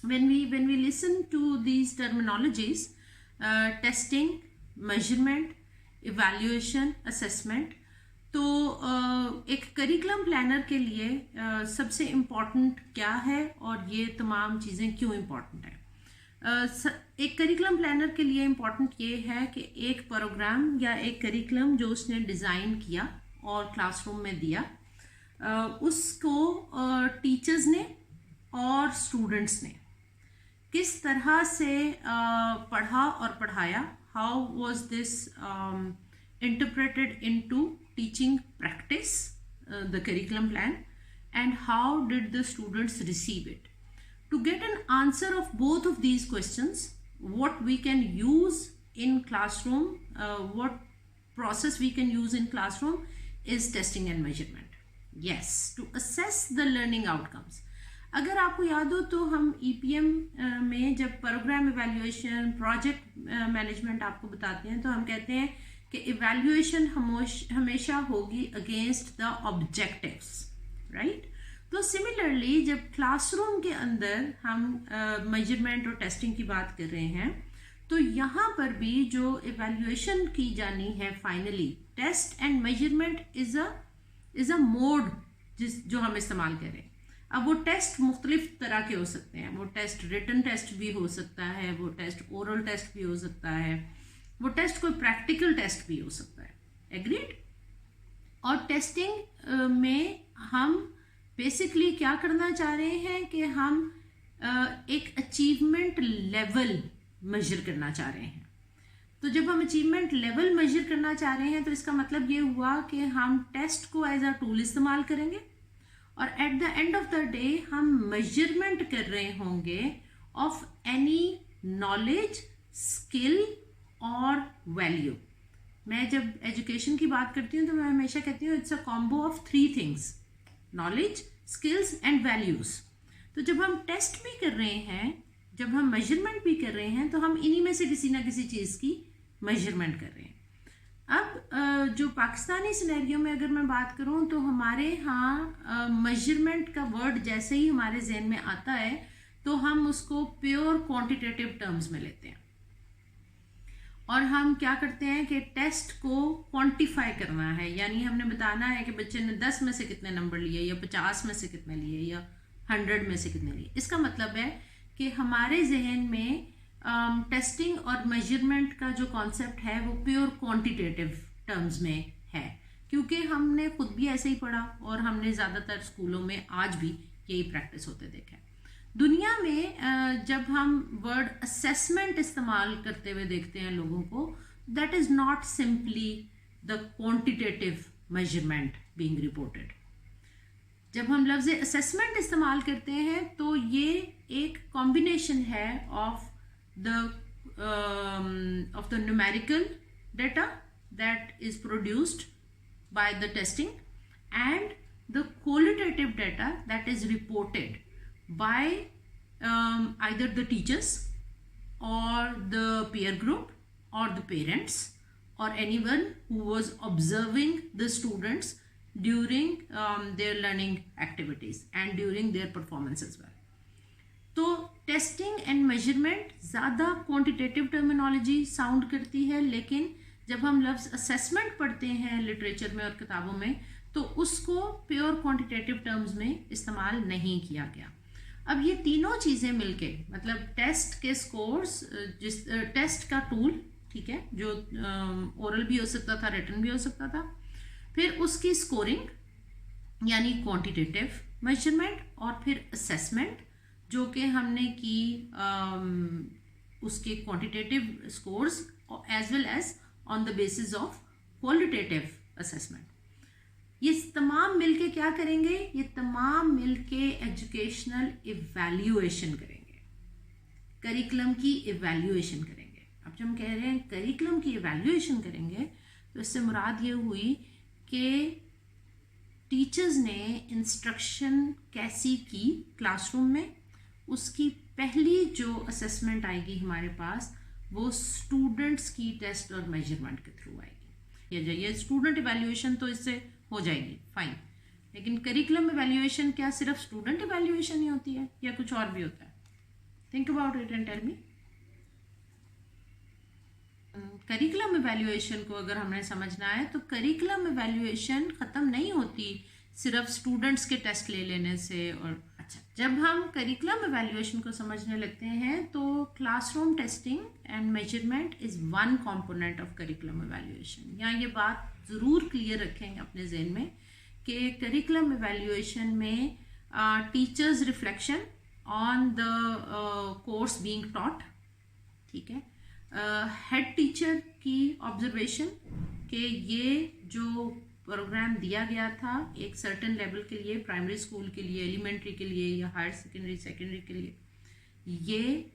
when we listen to these terminologies, testing, measurement, evaluation, assessment, तो एक curriculum planner के लिए सबसे इम्पॉर्टेंट क्या है और ये तमाम चीज़ें क्यों इम्पॉर्टेंट है? एक करिकुलम प्लानर के लिए इम्पॉर्टेंट ये है कि एक प्रोग्राम या एक करिकुलम जो उसने डिज़ाइन किया और क्लासरूम में दिया, उसको टीचर्स ने और स्टूडेंट्स ने किस तरह से पढ़ा और पढ़ाया, how was this interpreted into teaching practice, the curriculum plan, and how did the students receive it. To get an answer of both of these questions, what we can use in classroom, what process we can use in classroom is testing and measurement. Yes, to assess the learning outcomes. अगर आपको याद हो तो हम EPM में जब programme evaluation, project management आपको बताते हैं तो हम कहते हैं कि इवैल्यूएशन हमेशा होगी अगेंस्ट द ऑब्जेक्टिव्स, राइट? तो सिमिलरली जब क्लासरूम के अंदर हम मेजरमेंट और टेस्टिंग की बात कर रहे हैं तो यहाँ पर भी जो इवैल्यूएशन की जानी है finally, test and measurement is a mode जो हम इस्तेमाल करें। अब वो टेस्ट मुख्तलिफ तरह के हो सकते हैं, वो टेस्ट रिटन टेस्ट भी हो सकता है, वो टेस्ट ओरल टेस्ट भी हो सकता है, वो टेस्ट कोई प्रैक्टिकल टेस्ट भी हो सकता है, एग्रीड? और टेस्टिंग में हम बेसिकली क्या करना चाह रहे हैं कि हम एक अचीवमेंट लेवल मेजर करना चाह रहे हैं। तो जब हम अचीवमेंट लेवल मेजर करना चाह रहे हैं तो इसका मतलब ये हुआ कि हम टेस्ट को एज अ टूल इस्तेमाल करेंगे और at the end of the day हम मेजरमेंट कर रहे होंगे ऑफ एनी नॉलेज, स्किल और वैल्यू। मैं जब एजुकेशन की बात करती हूँ तो मैं हमेशा कहती हूँ it's a combo of 3 things, knowledge, skills and values. तो जब हम टेस्ट भी कर रहे हैं, जब हम मेजरमेंट भी कर रहे हैं तो हम इन्हीं में से किसी ना किसी चीज़ की मेजरमेंट कर रहे हैं। अब जो पाकिस्तानी सिनेरियो में अगर मैं बात करूं तो हमारे यहाँ मेजरमेंट का वर्ड जैसे ही हमारे जहन में आता है तो हम उसको प्योर क्वांटिटेटिव टर्म्स में लेते हैं और हम क्या करते हैं कि टेस्ट को क्वांटिफाई करना है, यानी हमने बताना है कि बच्चे ने 10 में से कितने नंबर लिए या 50 में से कितने लिए या 100 में से कितने लिए। इसका मतलब है कि हमारे जहन में टेस्टिंग और मेजरमेंट का जो कॉन्सेप्ट है वो प्योर क्वांटिटेटिव टर्म्स में है, क्योंकि हमने खुद भी ऐसे ही पढ़ा और हमने ज़्यादातर स्कूलों में आज भी यही प्रैक्टिस होते देखा है। दुनिया में जब हम वर्ड असेसमेंट इस्तेमाल करते हुए देखते हैं लोगों को, that is not simply the quantitative measurement being reported. जब हम लफ्ज़ असेसमेंट इस्तेमाल करते हैं तो ये एक कॉम्बिनेशन है of the numerical data that is produced by the testing and the qualitative data that is reported by either the teachers or the peer group or the parents or anyone who was observing the students during their learning activities and during their performance as well. तो testing and measurement ज़्यादा quantitative terminology sound करती है, लेकिन जब हम लफ्ज़ assessment पढ़ते हैं लिटरेचर में और किताबों में तो उसको प्योर क्वांटिटेटिव टर्म्स में इस्तेमाल नहीं किया गया। अब ये तीनों चीज़ें मिलके, मतलब टेस्ट के स्कोर्स, जिस टेस्ट का टूल, ठीक है, जो ओरल भी हो सकता था, रिटन भी हो सकता था, फिर उसकी स्कोरिंग यानी क्वांटिटेटिव मेजरमेंट, और फिर असेसमेंट जो कि हमने की उसके quantitative scores as well as on the basis of qualitative assessment. ये तमाम मिलके क्या करेंगे? ये तमाम मिलके एजुकेशनल इवैल्यूएशन करेंगे, करिकुलम की इवैल्यूएशन करेंगे। अब जब हम कह रहे हैं करिकुलम की इवैल्यूएशन करेंगे तो इससे मुराद ये हुई कि टीचर्स ने इंस्ट्रक्शन कैसी की क्लासरूम में, उसकी पहली जो असेसमेंट आएगी हमारे पास वो स्टूडेंट्स की टेस्ट और मेजरमेंट के थ्रू आएगी। ये स्टूडेंट इवैल्यूएशन तो इससे हो जाएगी, फाइन, लेकिन करिकुलम इवैल्यूएशन क्या सिर्फ स्टूडेंट इवैल्यूएशन ही होती है या कुछ और भी होता है? Think about it and tell me. Curriculum evaluation को अगर हमने समझना है तो करिकुलम इवैल्यूएशन ख़त्म नहीं होती सिर्फ स्टूडेंट्स के टेस्ट ले लेने से। और अच्छा, जब हम करिकुलम इवैल्यूएशन को समझने लगते हैं तो classroom testing and measurement is one component of curriculum evaluation. यहाँ ये बात ज़रूर क्लियर रखेंगे अपने जहन में कि करिकुलम इवैल्यूएशन में teachers reflection on the course being taught, ठीक है, हेड टीचर की ऑब्जर्वेशन कि ये जो प्रोग्राम दिया गया था एक सर्टेन लेवल के लिए, प्राइमरी स्कूल के लिए, एलिमेंट्री के लिए या हायर सेकेंडरी के लिए, ये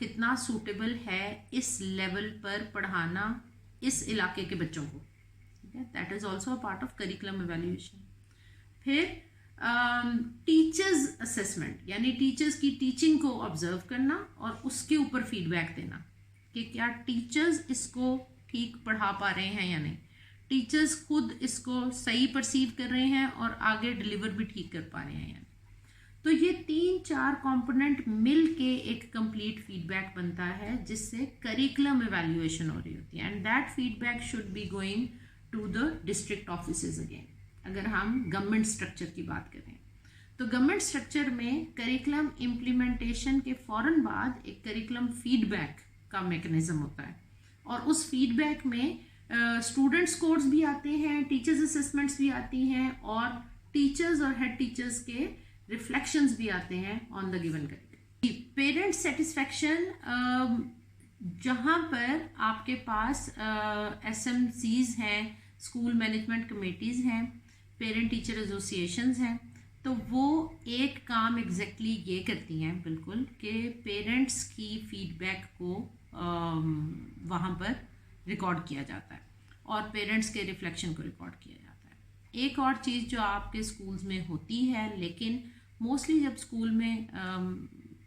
कितना सूटेबल है इस लेवल पर पढ़ाना इस इलाके के बच्चों को, ठीक है। That is also a part of curriculum evaluation. फिर टीचर्स असेसमेंट, यानी टीचर्स की टीचिंग को ऑब्जर्व करना और उसके ऊपर फीडबैक देना कि क्या टीचर्स इसको ठीक पढ़ा पा रहे हैं या नहीं, टीचर्स खुद इसको सही परसीव कर रहे हैं और आगे डिलीवर भी ठीक कर पा रहे हैं या नहीं। तो ये 3-4 कंपोनेंट मिल के एक कंप्लीट फीडबैक बनता है जिससे करिकुलम इवैल्यूएशन हो रही होती है। And that feedback should be going to the district offices again. अगर हम गवर्नमेंट स्ट्रक्चर की बात करें तो गवर्नमेंट स्ट्रक्चर में करिकुलम इम्प्लीमेंटेशन के फ़ौरन बाद एक करिकुलम फीडबैक का मैकेनिज्म होता है और उस फीडबैक में स्टूडेंट स्कोर्स भी आते हैं, टीचर्स असेसमेंट्स भी आती हैं और टीचर्स और हेड टीचर्स के रिफ्लेक्शंस भी आते हैं on the given curriculum. Parent satisfaction, जहाँ पर आपके पास SMCs हैं, स्कूल मैनेजमेंट कमेटीज़ हैं, पेरेंट टीचर एसोसिएशंस हैं, तो वो एक काम एग्जैक्टली ये करती हैं बिल्कुल कि पेरेंट्स की फीडबैक को वहाँ पर रिकॉर्ड किया जाता है और पेरेंट्स के रिफ्लेक्शन को रिकॉर्ड किया जाता है। एक और चीज़ जो आपके स्कूल्स में होती है, लेकिन मोस्टली जब स्कूल में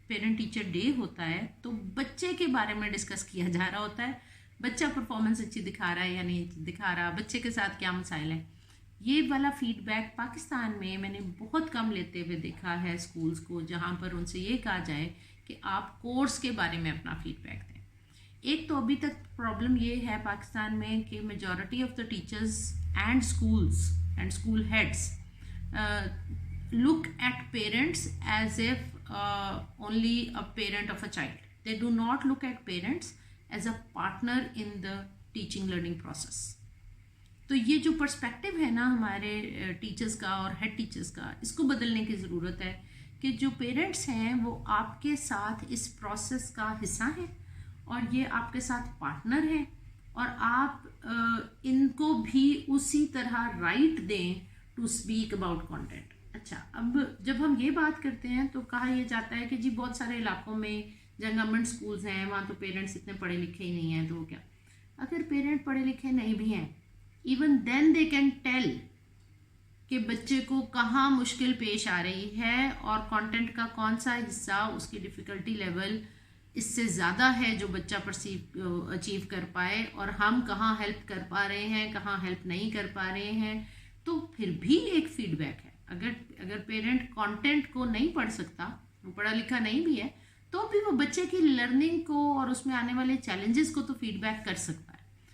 पेरेंट टीचर डे होता है तो बच्चे के बारे में डिस्कस किया जा रहा होता है, बच्चा परफॉर्मेंस अच्छी दिखा रहा है या नहीं दिखा रहा, बच्चे के साथ क्या मसाइल हैं। ये वाला फीडबैक पाकिस्तान में मैंने बहुत कम लेते हुए देखा है स्कूल्स को, जहाँ पर उनसे ये कहा जाए कि आप कोर्स के बारे में अपना फीडबैक दें। एक तो अभी तक प्रॉब्लम ये है पाकिस्तान में कि majority of the teachers and schools and school heads look at parents as if only a parent of a child. They do not look at parents as a partner in the teaching learning process. तो ये जो perspective है ना हमारे teachers का और head teachers का, इसको बदलने की ज़रूरत है कि जो पेरेंट्स हैं वो आपके साथ इस प्रोसेस का हिस्सा हैं और ये आपके साथ पार्टनर हैं और आप इनको भी उसी तरह राइट दें टू स्पीक अबाउट कंटेंट। अच्छा, अब जब हम ये बात करते हैं तो कहा यह जाता है कि जी बहुत सारे इलाकों में जहाँ गवर्नमेंट स्कूल्स हैं वहाँ तो पेरेंट्स इतने पढ़े लिखे ही नहीं हैं, तो क्या अगर पेरेंट पढ़े लिखे नहीं भी हैं, even then they can tell कि बच्चे को कहाँ मुश्किल पेश आ रही है और कंटेंट का कौन सा हिस्सा उसकी डिफ़िकल्टी लेवल इससे ज़्यादा है जो बच्चा अचीव कर पाए और हम कहाँ हेल्प कर पा रहे हैं, कहाँ हेल्प नहीं कर पा रहे हैं। तो फिर भी एक फीडबैक है। अगर पेरेंट कंटेंट को नहीं पढ़ सकता, वो पढ़ा लिखा नहीं भी है, तो भी वो बच्चे की लर्निंग को और उसमें आने वाले चैलेंजेस को तो फीडबैक कर सकता है।